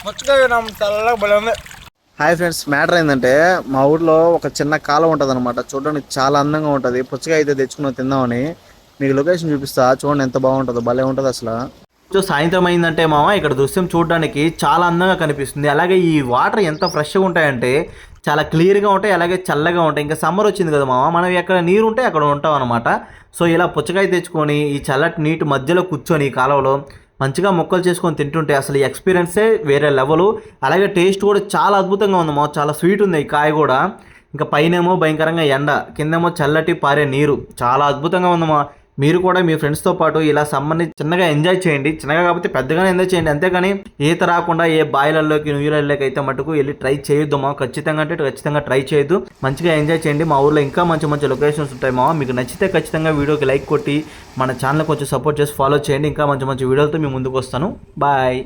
పుచ్చకాయ చల్లగా భలే ఉంది. హాయ్ ఫ్రెండ్స్, మ్యాటర్ ఏంటంటే మా ఊర్లో ఒక చిన్న కాలం ఉంటుంది అనమాట. చూడడానికి చాలా అందంగా ఉంటుంది. పుచ్చకాయ అయితే తెచ్చుకుని తిందామని మీకు లొకేషన్ చూపిస్తా. చూడండి ఎంత బాగుంటుందో, భలే ఉంటుంది అసలు. సాయంత్రం అయిందంటే మామ ఇక్కడ దృశ్యం చూడడానికి చాలా అందంగా కనిపిస్తుంది. అలాగే ఈ వాటర్ ఎంత ఫ్రెష్గా ఉంటాయంటే చాలా క్లియర్గా ఉంటాయి, అలాగే చల్లగా ఉంటాయి. ఇంకా సమ్మర్ వచ్చింది కదా మామ, మనం ఎక్కడ నీరు ఉంటే అక్కడ ఉంటాం అనమాట. సో ఇలా పుచ్చకాయ తెచ్చుకొని ఈ చల్లటి నీటి మధ్యలో కూర్చొని ఈ కాలంలో మంచిగా మొక్కలు చేసుకొని తింటుంటే అసలు ఈ ఎక్స్పీరియన్సే వేరే లెవెలు. అలాగే టేస్ట్ కూడా చాలా అద్భుతంగా ఉందమ్మా, చాలా స్వీట్ ఉంది ఈ కాయ కూడా. ఇంకా పైనేమో భయంకరంగా ఎండ, కిందేమో చల్లటి పారే నీరు, చాలా అద్భుతంగా ఉందమ్మా. మీరు కూడా మీ ఫ్రెండ్స్తో పాటు ఇలా సమ్మర్ని చిన్నగా ఎంజాయ్ చేయండి. చిన్నగా కాకపోతే పెద్దగానే ఎంజాయ్ చేయండి, అంతేగాని ఈత రాకుండా ఏ బాయిలర్లోకి నీళ్ళలోకి అయితే మటుకు వెళ్ళి ట్రై చేయొద్దామా. ఖచ్చితంగా అంటే ఖచ్చితంగా ట్రై చేయొద్దు. మంచిగా ఎంజాయ్ చేయండి. మా ఊర్లో ఇంకా మంచి మంచి లొకేషన్స్ ఉంటాయి మా. మీకు నచ్చితే ఖచ్చితంగా వీడియోకి లైక్ కొట్టి మన ఛానల్ కొంచెం సపోర్ట్ చేసి ఫాలో చేయండి. ఇంకా మంచి మంచి వీడియోలతో మీ ముందుకు వస్తాను. బాయ్.